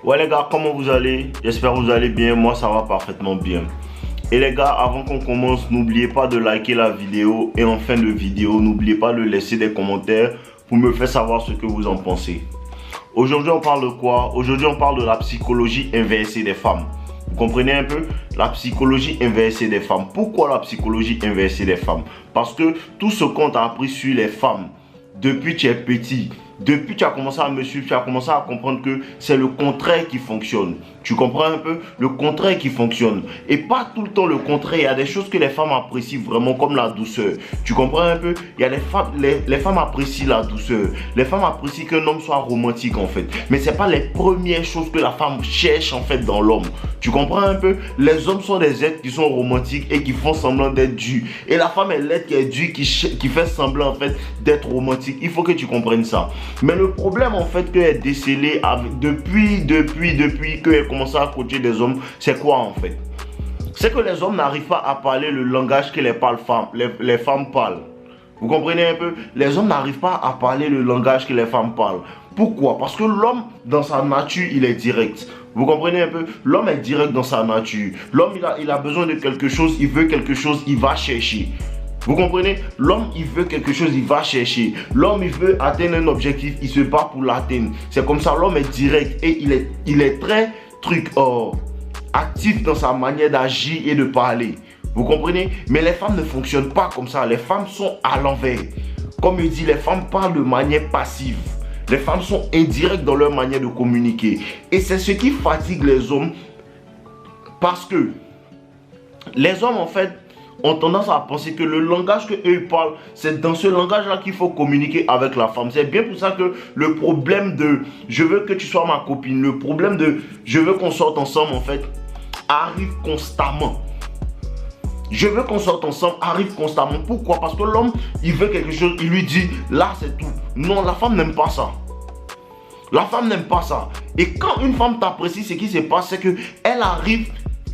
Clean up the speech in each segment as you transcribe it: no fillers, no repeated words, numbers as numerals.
Ouais les gars, comment vous allez? J'espère que vous allez bien, moi ça va parfaitement bien. Et les gars, avant qu'on commence, n'oubliez pas de liker la vidéo et en fin de vidéo, n'oubliez pas de laisser des commentaires pour me faire savoir ce que vous en pensez. Aujourd'hui on parle de quoi? Aujourd'hui on parle de la psychologie inversée des femmes. Vous comprenez un peu? La psychologie inversée des femmes. Pourquoi la psychologie inversée des femmes? Parce que tout ce qu'on t'a appris sur les femmes depuis que tu es petit, depuis que tu as commencé à me suivre, tu as commencé à comprendre que c'est le contraire qui fonctionne. Tu comprends un peu? Le contraire qui fonctionne. Et pas tout le temps le contraire. Il y a des choses que les femmes apprécient vraiment comme la douceur. Tu comprends un peu? Il y a les femmes apprécient la douceur. Les femmes apprécient qu'un homme soit romantique en fait. Mais ce n'est pas les premières choses que la femme cherche en fait dans l'homme. Tu comprends un peu? Les hommes sont des êtres qui sont romantiques et qui font semblant d'être durs. Et la femme est l'être qui est dure, qui fait semblant en fait d'être romantique. Il faut que tu comprennes ça. Mais le problème en fait qu'elle est décelé depuis qu'elle commence à coacher des hommes, c'est quoi en fait? C'est que les hommes n'arrivent pas à parler le langage que les femmes parlent. Vous comprenez un peu? Les hommes n'arrivent pas à parler le langage que les femmes parlent. Pourquoi? Parce que l'homme, dans sa nature, il est direct. Vous comprenez un peu? L'homme est direct dans sa nature. L'homme, il a besoin de quelque chose, il veut quelque chose, il va chercher. Vous comprenez? L'homme, il veut quelque chose, il va chercher. L'homme, il veut atteindre un objectif, il se bat pour l'atteindre. C'est comme ça, l'homme est direct et il est très actif dans sa manière d'agir et de parler. Vous comprenez? Mais les femmes ne fonctionnent pas comme ça. Les femmes sont à l'envers. Comme il dit, les femmes parlent de manière passive. Les femmes sont indirectes dans leur manière de communiquer. Et c'est ce qui fatigue les hommes. Parce que les hommes, en fait, ont tendance à penser que le langage qu'eux parlent, c'est dans ce langage-là qu'il faut communiquer avec la femme. C'est bien pour ça que le problème de « je veux que tu sois ma copine », le problème de « je veux qu'on sorte ensemble » en fait, arrive constamment. Je veux qu'on sorte ensemble arrive constamment. Pourquoi? Parce que l'homme, il veut quelque chose, il lui dit « là c'est tout ». Non, la femme n'aime pas ça. La femme n'aime pas ça. Et quand une femme t'apprécie, ce qui se passe, c'est qu'elle arrive.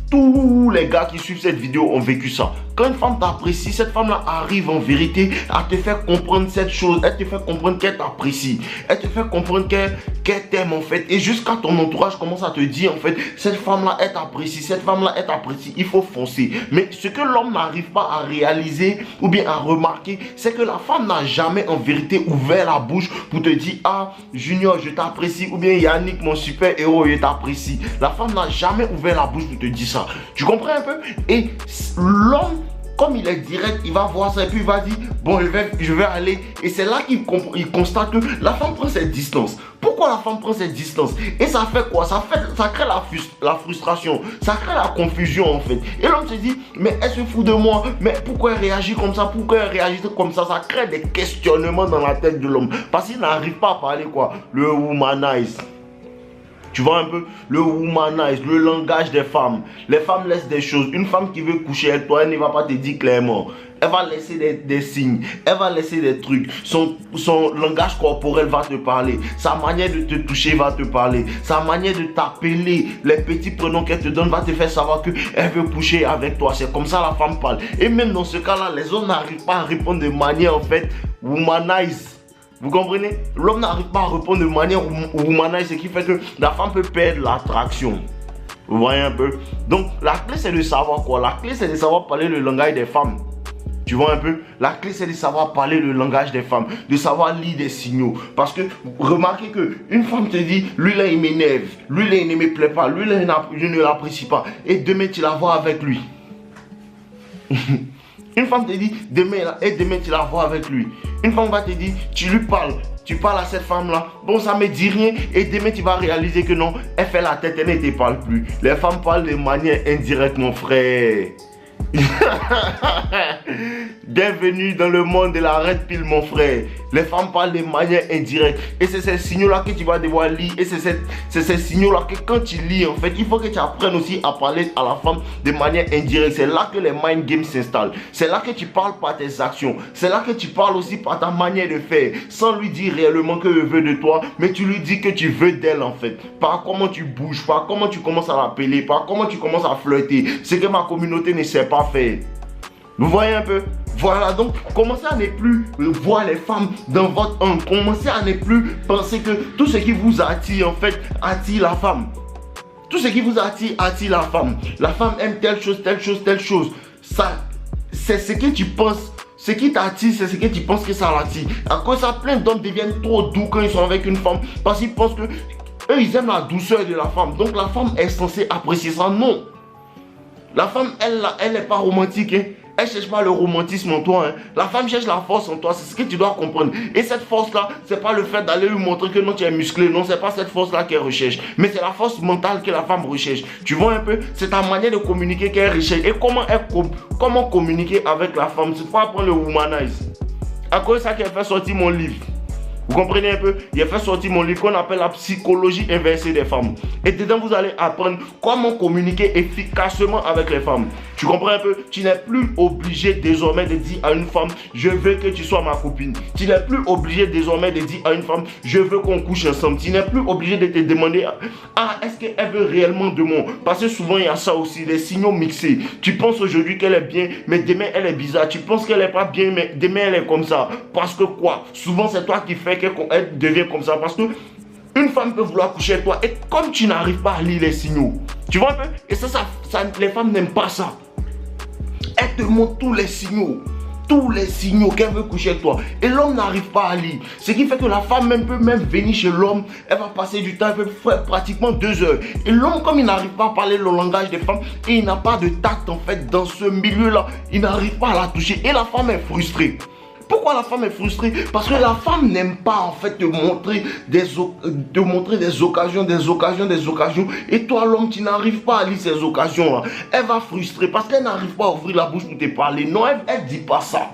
Tous les gars qui suivent cette vidéo ont vécu ça. Quand une femme t'apprécie, cette femme-là arrive en vérité à te faire comprendre cette chose. Elle te fait comprendre qu'elle t'apprécie. Elle te fait comprendre qu'elle t'aime en fait. Et jusqu'à ton entourage commence à te dire en fait, cette femme-là, elle t'apprécie. Cette femme-là, elle t'apprécie. Il faut foncer. Mais ce que l'homme n'arrive pas à réaliser ou bien à remarquer, c'est que la femme n'a jamais en vérité ouvert la bouche pour te dire, ah, Junior, je t'apprécie. Ou bien Yannick, mon super héros, je t'apprécie. La femme n'a jamais ouvert la bouche pour te dire ça. Tu comprends un peu? Et l'homme, comme il est direct, il va voir ça et puis il va dire, bon, je vais aller. Et c'est là qu'il constate que la femme prend cette distance. Pourquoi la femme prend cette distance? Et ça fait quoi? Ça crée la frustration, ça crée la confusion en fait. Et l'homme se dit, mais elle se fout de moi, mais pourquoi elle réagit comme ça? Pourquoi elle réagit comme ça? Ça crée des questionnements dans la tête de l'homme. Parce qu'il n'arrive pas à parler quoi? Le womanize. Tu vois un peu le womanize, le langage des femmes. Les femmes laissent des choses. Une femme qui veut coucher avec toi, elle ne va pas te dire clairement. Elle va laisser des signes. Elle va laisser des trucs. Son langage corporel va te parler. Sa manière de te toucher va te parler. Sa manière de t'appeler, les petits prénoms qu'elle te donne va te faire savoir qu'elle veut coucher avec toi. C'est comme ça la femme parle. Et même dans ce cas-là, les hommes n'arrivent pas à répondre de manière en fait womanize. Vous comprenez? L'homme n'arrive pas à répondre de manière womanize, ce qui fait que la femme peut perdre l'attraction. Vous voyez un peu? Donc la clé c'est de savoir quoi? La clé c'est de savoir parler le langage des femmes. Tu vois un peu? La clé c'est de savoir parler le langage des femmes, de savoir lire des signaux. Parce que remarquez qu'une femme te dit, lui là il m'énerve, lui là il ne me plaît pas, lui là je ne l'apprécie pas. Et demain tu la vois avec lui. Une femme te dit, demain tu la vois avec lui. Une femme va te dire, tu lui parles, tu parles à cette femme-là, bon ça me dit rien, et demain tu vas réaliser que non, elle fait la tête, elle ne te parle plus. Les femmes parlent de manière indirecte, mon frère. Bienvenue dans le monde de la red pill, mon frère. Les femmes parlent de manière indirecte. Et c'est ces signaux-là que tu vas devoir lire. Et c'est ces signaux-là que quand tu lis, en fait, il faut que tu apprennes aussi à parler à la femme de manière indirecte. C'est là que les mind games s'installent. C'est là que tu parles par tes actions. C'est là que tu parles aussi par ta manière de faire. Sans lui dire réellement que je veux de toi, mais tu lui dis que tu veux d'elle, en fait. Par comment tu bouges, par comment tu commences à l'appeler, par comment tu commences à flirter. C'est que ma communauté ne sait pas faire. Vous voyez un peu? Voilà, donc commencez à ne plus voir les femmes dans votre âme. Commencez à ne plus penser que tout ce qui vous attire, en fait, attire la femme. Tout ce qui vous attire, attire la femme. La femme aime telle chose, telle chose, telle chose. Ça, c'est ce que tu penses. Ce qui t'attire, c'est ce que tu penses que ça l'attire. À cause ça, plein d'hommes deviennent trop doux quand ils sont avec une femme. Parce qu'ils pensent que eux, ils aiment la douceur de la femme. Donc la femme est censée apprécier ça. Non. La femme, elle n'est pas romantique. Hein. Elle ne cherche pas le romantisme en toi. Hein. La femme cherche la force en toi. C'est ce que tu dois comprendre. Et cette force-là, ce n'est pas le fait d'aller lui montrer que non, tu es musclé. Non, ce n'est pas cette force-là qu'elle recherche. Mais c'est la force mentale que la femme recherche. Tu vois un peu? C'est ta manière de communiquer qu'elle recherche. Et comment communiquer avec la femme? C'est pas apprendre le womanize. À cause de ça qu'elle fait sortir mon livre. Vous comprenez un peu? Il a fait sortir mon livre qu'on appelle la psychologie inversée des femmes. Et dedans, vous allez apprendre comment communiquer efficacement avec les femmes. Tu comprends un peu? Tu n'es plus obligé désormais de dire à une femme, je veux que tu sois ma copine. Tu n'es plus obligé désormais de dire à une femme, je veux qu'on couche ensemble. Tu n'es plus obligé de te demander, ah, est-ce qu'elle veut réellement de moi? Parce que souvent, il y a ça aussi, les signaux mixés. Tu penses aujourd'hui qu'elle est bien, mais demain, elle est bizarre. Tu penses qu'elle n'est pas bien, mais demain, elle est comme ça. Parce que quoi? Souvent, c'est toi qui fais qu'elle devient comme ça. Parce que une femme peut vouloir coucher avec toi et comme tu n'arrives pas à lire les signaux, tu vois un peu? Et ça, les femmes n'aiment pas ça. Elle te montre tous les signaux qu'elle veut coucher avec toi. Et l'homme n'arrive pas à lire. Ce qui fait que la femme même peut même venir chez l'homme. Elle va passer du temps, elle peut faire pratiquement 2 heures. Et l'homme, comme il n'arrive pas à parler le langage des femmes, et il n'a pas de tact en fait dans ce milieu-là, il n'arrive pas à la toucher. Et la femme est frustrée. Pourquoi la femme est frustrée? Parce que la femme n'aime pas en fait te montrer des occasions. Et toi l'homme, tu n'arrives pas à lire ces occasions-là. Elle va frustrer parce qu'elle n'arrive pas à ouvrir la bouche pour te parler. Non, elle ne dit pas ça.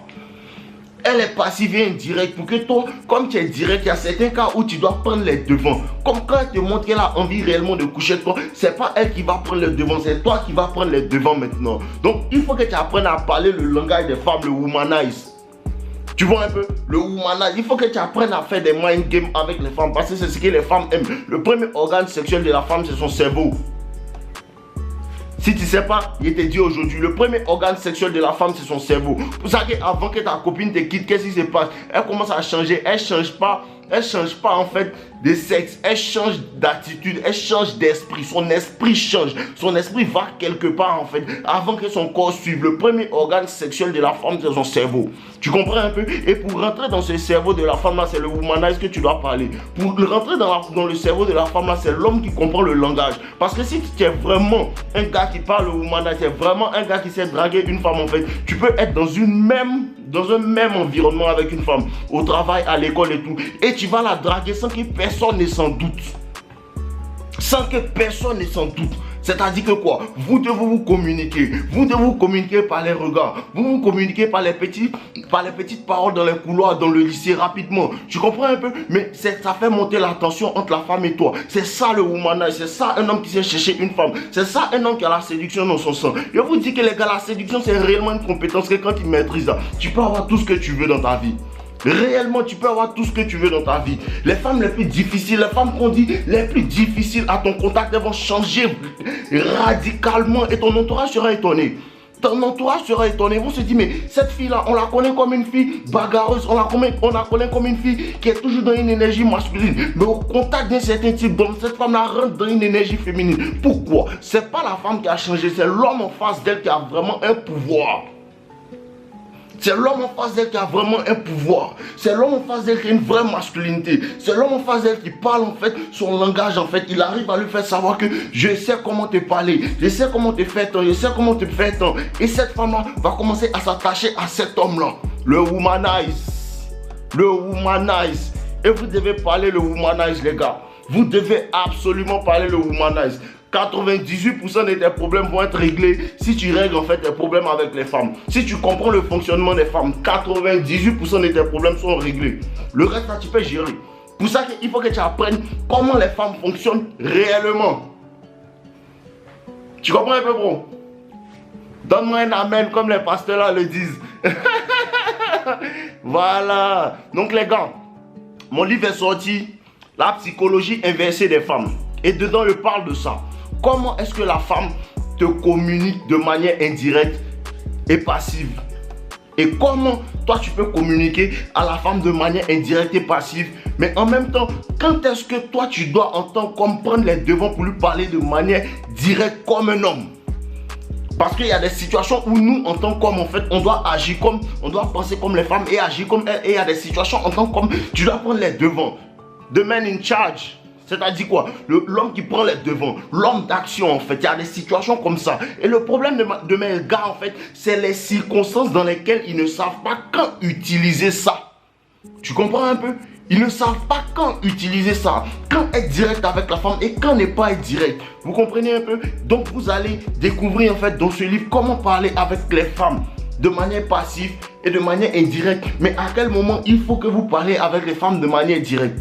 Elle est passive et indirecte pour que toi, comme tu es direct, il y a certains cas où tu dois prendre les devants. Comme quand elle te montre qu'elle a envie réellement de coucher avec toi, c'est pas elle qui va prendre les devants, c'est toi qui vas prendre les devants maintenant. Donc il faut que tu apprennes à parler le langage des femmes, le womanize. Tu vois un peu? Le womanize, il faut que tu apprennes à faire des mind games avec les femmes parce que c'est ce que les femmes aiment. Le premier organe sexuel de la femme, c'est son cerveau. Si tu ne sais pas, il te dit aujourd'hui, le premier organe sexuel de la femme, c'est son cerveau. Pour ça qu'avant que ta copine te quitte, qu'est-ce qui se passe? Elle commence à changer, elle change pas en fait de sexe, elle change d'attitude, elle change d'esprit, son esprit change, son esprit va quelque part en fait, avant que son corps suive. Le premier organe sexuel de la femme, c'est son cerveau. Tu comprends un peu? Et pour rentrer dans ce cerveau de la femme là, c'est le womanize que tu dois parler. Pour rentrer dans le cerveau de la femme là, c'est l'homme qui comprend le langage. Parce que si tu es vraiment un gars qui parle le womanize, c'est vraiment un gars qui sait draguer une femme en fait, tu peux être dans un même environnement avec une femme, au travail, à l'école et tout, et tu vas la draguer sans que personne ne s'en doute. Sans que personne ne s'en doute. C'est-à-dire que quoi? Vous devez vous communiquer. Vous devez vous communiquer par les regards. Vous vous communiquez par les petites paroles dans les couloirs, dans le lycée rapidement. Tu comprends un peu? Mais ça fait monter la tension entre la femme et toi. C'est ça le womanize. C'est ça un homme qui sait chercher une femme. C'est ça un homme qui a la séduction dans son sang. Je vous dis que les gars, la séduction c'est réellement une compétence que quand tu maîtrises ça, tu peux avoir tout ce que tu veux dans ta vie. Réellement, tu peux avoir tout ce que tu veux dans ta vie. Les femmes les plus difficiles, les femmes qu'on dit les plus difficiles à ton contact, elles vont changer radicalement et ton entourage sera étonné. Ton entourage sera étonné. Ils vont se dire, mais cette fille-là, on la connaît comme une fille bagarreuse, on la connaît comme une fille qui est toujours dans une énergie masculine. Mais au contact d'un certain type d'homme, cette femme-là rentre dans une énergie féminine. Pourquoi? C'est pas la femme qui a changé, c'est l'homme en face d'elle qui a vraiment un pouvoir. C'est l'homme en face d'elle qui a vraiment un pouvoir. C'est l'homme en face d'elle qui a une vraie masculinité. C'est l'homme en face d'elle qui parle en fait son langage en fait. Il arrive à lui faire savoir que je sais comment te parler. Je sais comment te faire tant. Je sais comment te faire tant. Et cette femme-là va commencer à s'attacher à cet homme-là. Le womanize. Le womanize. Et vous devez parler le womanize les gars. Vous devez absolument parler le womanize. 98% de tes problèmes vont être réglés si tu règles en fait tes problèmes avec les femmes. Si tu comprends le fonctionnement des femmes, 98% de tes problèmes sont réglés. Le reste là, tu peux gérer. Pour ça qu'il faut que tu apprennes comment les femmes fonctionnent réellement. Tu comprends un peu, bro? Donne-moi un amen comme les pasteurs là le disent. Voilà. Donc les gars, mon livre est sorti, La psychologie inversée des femmes. Et dedans, je parle de ça. Comment est-ce que la femme te communique de manière indirecte et passive? Et comment toi tu peux communiquer à la femme de manière indirecte et passive. Mais en même temps, quand est-ce que toi tu dois en tant qu'homme prendre les devants pour lui parler de manière directe comme un homme? Parce qu'il y a des situations où nous, en tant qu'hommes, en fait, on doit agir comme, on doit penser comme les femmes et agir comme elles. Et il y a des situations en tant qu'homme, tu dois prendre les devants. The man in charge. C'est-à-dire quoi? L'homme qui prend les devants, l'homme d'action en fait. Il y a des situations comme ça. Et le problème de mes gars en fait, c'est les circonstances dans lesquelles ils ne savent pas quand utiliser ça. Tu comprends un peu? Ils ne savent pas quand utiliser ça, quand être direct avec la femme et quand ne pas être direct. Vous comprenez un peu? Donc vous allez découvrir en fait dans ce livre comment parler avec les femmes de manière passive et de manière indirecte. Mais à quel moment il faut que vous parlez avec les femmes de manière directe?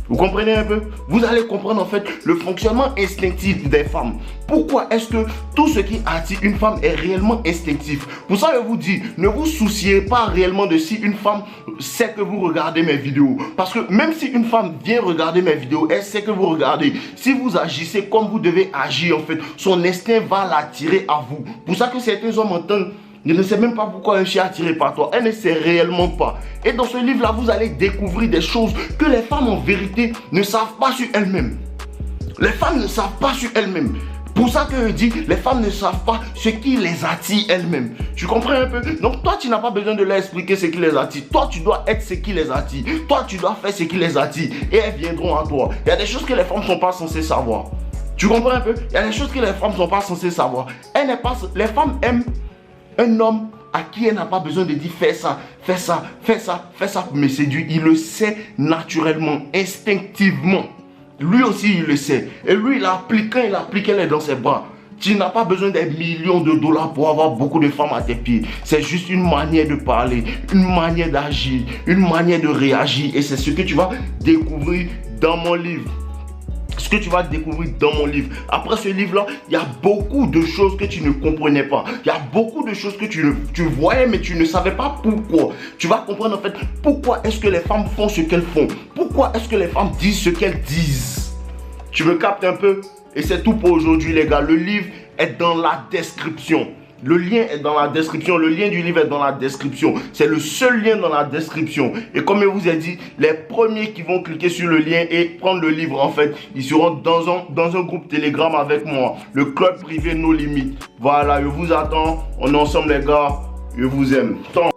Vous comprenez un peu? Vous allez comprendre en fait le fonctionnement instinctif des femmes. Pourquoi est-ce que tout ce qui attire une femme est réellement instinctif? Pour ça, je vous dis, ne vous souciez pas réellement de si une femme sait que vous regardez mes vidéos. Parce que même si une femme vient regarder mes vidéos, elle sait que vous regardez. Si vous agissez comme vous devez agir en fait, son instinct va l'attirer à vous. Pour ça que certains hommes entendent, je ne sais même pas pourquoi un chien est attiré par toi. Elle ne sait réellement pas. Et dans ce livre-là, vous allez découvrir des choses que les femmes en vérité ne savent pas sur elles-mêmes. Les femmes ne savent pas sur elles-mêmes. Pour ça que je dis, les femmes ne savent pas ce qui les attire elles-mêmes. Tu comprends un peu? Donc toi, tu n'as pas besoin de leur expliquer ce qui les attire. Toi, tu dois être ce qui les attire. Toi, tu dois faire ce qui les attire. Et elles viendront à toi. Il y a des choses que les femmes ne sont pas censées savoir. Tu comprends un peu? Il y a des choses que les femmes ne sont pas censées savoir. Les femmes aiment un homme à qui elle n'a pas besoin de dire fais ça, fais ça, fais ça, fais ça pour me séduire. Il le sait naturellement, instinctivement. Lui aussi il le sait. Et lui il applique, quand il applique, elle est dans ses bras. Tu n'as pas besoin des millions de dollars pour avoir beaucoup de femmes à tes pieds. C'est juste une manière de parler, une manière d'agir, une manière de réagir. Et c'est ce que tu vas découvrir dans mon livre. Ce que tu vas découvrir dans mon livre. Après ce livre-là, il y a beaucoup de choses que tu ne comprenais pas. Il y a beaucoup de choses que tu voyais, mais tu ne savais pas pourquoi. Tu vas comprendre en fait pourquoi est-ce que les femmes font ce qu'elles font. Pourquoi est-ce que les femmes disent ce qu'elles disent. Tu me captes un peu? Et c'est tout pour aujourd'hui les gars. Le livre est dans la description. Le lien est dans la description. Le lien du livre est dans la description. C'est le seul lien dans la description. Et comme je vous ai dit, les premiers qui vont cliquer sur le lien et prendre le livre, en fait, ils seront dans un groupe Telegram avec moi. Le club privé No Limites. Voilà, je vous attends. On est ensemble les gars. Je vous aime. Tant.